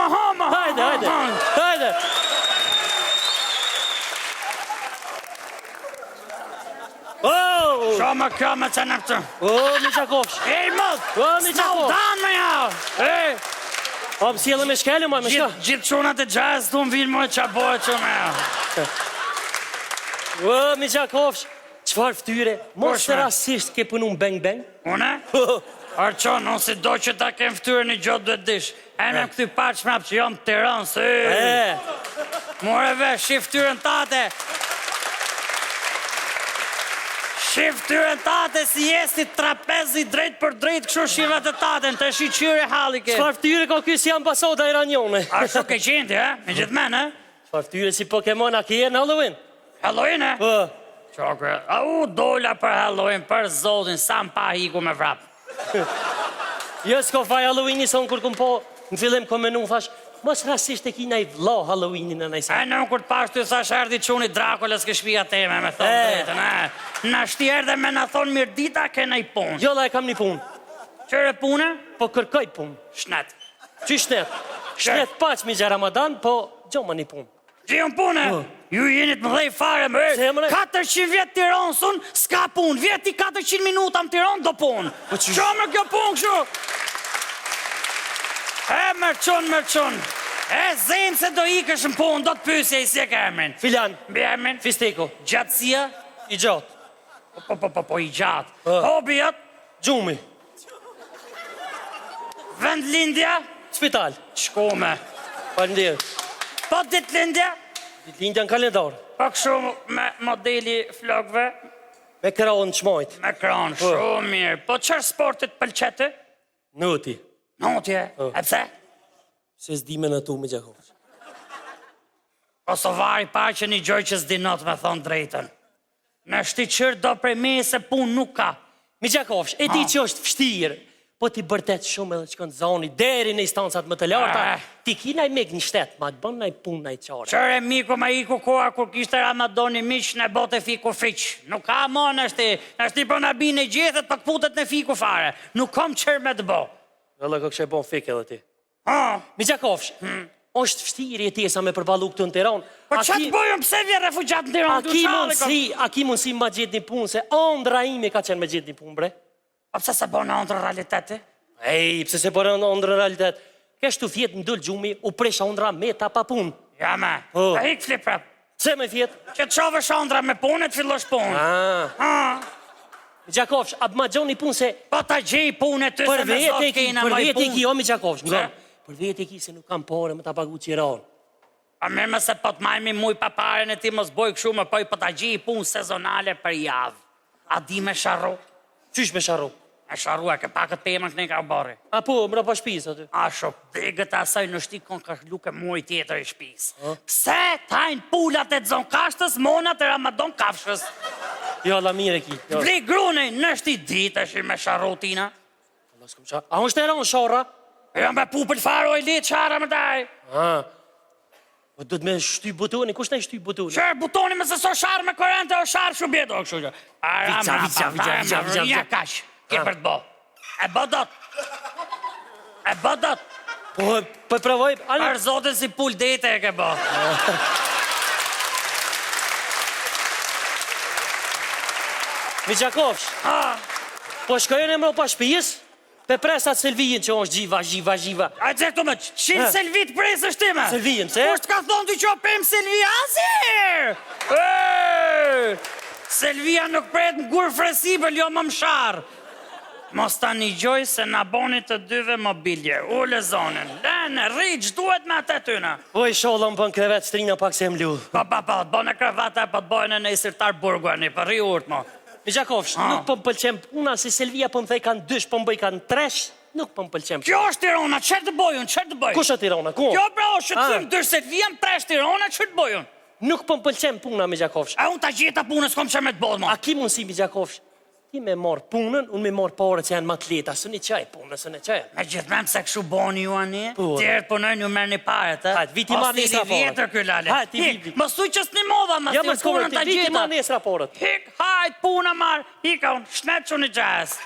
Hama. Hajde. Qa më kjo me që në këtë? Miçakovsh. Ej, mëllë! Miçakovsh. Snaudan me ja! Ej! O, më sjellë me shkele, me shka? Gjithë qunat e gjaz të më vinë mojë qa bojë që me ja. Miçakovsh, qfar ftyre? Mos të rasisht ke punu në beng? Une? Arqon, nësi do që ta kem ftyrë një gjotë dhe dish. E me këty parë që mrap që jam të Tiranë, se... More vesh, shif ftyrën tate! Shif ftyrën tate si jesi trapezi drejt për drejt, kështu shivat e tate, në të shi qyre halike. Qfar ftyre ka kjo si ambasada iranjone? Ashtu ke qendi, me gjithë men, Qfar ftyre si Pokemon a ke në Halloween? Halloween, Qokre, dola për Halloween, për zotin, sa më pa hiku me vrap. Jo, s'ko faj Halloween-i, sa unë kur këm po, në fillim kom menu, thash, mos rasisht e ki na i vlo Halloween-i në najsa. E në kur të pash të thash erdi quni Drakulas ke shpia teme, me thonë drejtën, Në shti erdhe me në thonë mirë dita, ke në i punë. Jo, la e kam një punë. Qëre punë? Po kërkoj punë. Shnet. Që shnet? Shnet paq mi gja Ramadan, po gjoma një punë. Gjion punë? Ju jenit më dhej fare më 400 vjetë Tiranësun, s'ka punë. Vjeti 400 minuta më Tiranë, do punë. Qa me kjo punë kështu? Mërqon. E zemë se do ikësh në punë, do të pysje i si e ka emrin. Filan. Bi emrin? Fisteko. Gjatësia? I gjatë. Po i gjatë. Hobijat? Gjumi. Vendlindja? Spital. Shkome. Falenderoj. Po ditlindja? Ditlindja në kalendar. Po kështu me modeli flokve? Me kraun qmojt. Me kraun, shumë mirë. Po qërë sportit pëlqete? Nuti. Notje? E pse? Se s'di me në tu me Gjakovsh. Kosovari pa që një gjoj që s'di not me thonë drejten. Në shti qërë do prej me se pun nuk ka. Mi Gjakovsh, e di që është fështirë, po ti bërtet shumë edhe që kënë zoni, deri në instancat më të larta, ti ki naj mek një shtetë, ma të bën naj pun naj qare. Qëre miku ma iku koha kur kishte Ramadoni miq në bote fiku fiq. Nuk ka mo në shti për në bine gjethet për këputet në fiku fare. Nuk kom qërë me të bo. Vëllë kë kështë e bon fik edhe ti. Mi Gjakovsh, është fështirë e tjesa me përbalu këtë në Tiranë. Po që të bojëm pse vje refugjat në Tiranë? A ki mundësi ma gjithë një punë, se ondra imi ka qenë me gjithë një punë, bre? A pse se bërë në ondrë realiteti? Ej, pse se bërë në ondrë realitet? Keshtu fjetë në dëllë gjumi, u presha ondra me ta pa punë. Ja me, a hik fliprat. Pse me fjetë? Që të shovësh ondra me punë, të fillosh punë. Mi Gjakovsh, a ma gjoni punë se... Po ta gjej punë të se me zot kejna maj punë. Për vete e ki, o mi Gjakovsh, për vete e ki se nuk kam pore me ta pagu qiron. A mirë me se po të majmi muj pa pare në ti mos boj këshu me poj po ta gjej punë sezonale për javë. A di me sharru? Qysh me sharru? Me sharru e ke pakët pëmën këne ka bari. A po, mra pa shpis aty. A shok, degët asaj në shti kon ka luke muj tjetër i shpis. Pse tajnë pullat e të zonë kashtës, monat e Ramadon kafshës? Jo, la mire ki. Vli grunej, në shti ditë është me sharru tina. A unë shtera unë shorra? Jo me pupël faro e litë shara më daj. Po do të me shty butoni, kush ne shty butoni? Qërë butoni me se so sharë me korente o sharë shubjeto, kështu që. Vica. Ja kash, ke për të bo. E bodot. Po provoj... Për zotin si pull dete e ke bo. Mi Gjakovsh, po shkojën e mro pa shpijës, pe presat Selvijin që është gjiva. A që këtu me, qënë Selvit presë është time? Selvijin, se? Po shtë ka thonë të që pëmë Selvija, asir! Selvija nuk prejtë më gurë fresi për jo më msharë. Mos ta një gjoj se në bonit të dyve mobilje, ule zonën, lene, rriq, duhet me atë tyna. Oj, sholla më bën krevet strina pak se më ljudh. Po, të bone krevata, po të bojnë në isirtar burguani, për ri urt, mo. Mi Gjakovsh, nuk po më pëlqem puna, si Selvija po më thej kanë 2, po më bëj kanë 3, nuk po më pëlqem. Kjo është Tirana, qërë të bojun, Kush është Tirana, ku? Kjo pra, është të thym 2 Selvija, 3 Tirana, qërë të bojun. Nuk po më pëlqem puna, mi Gjakovsh. A unë ta gjitha punës, kom që me të bodë, mo. A ki mundësi, mi Gjakovsh? Ti me marë punën, unë me marë pare që janë makleta, së një qaj punën, së një qaj. Me gjithmem se këshu boni ju ani, tjerët punojnë ju merë një pare, të? Hajt, viti ma nesra parët. Vjetër këllale. Hajt, viti. Më suj qësë një modha, më ja, punën të gjitha. Viti ma nesra parët. Hik, hajt, puna marë, hika unë, shnet që një gjasë.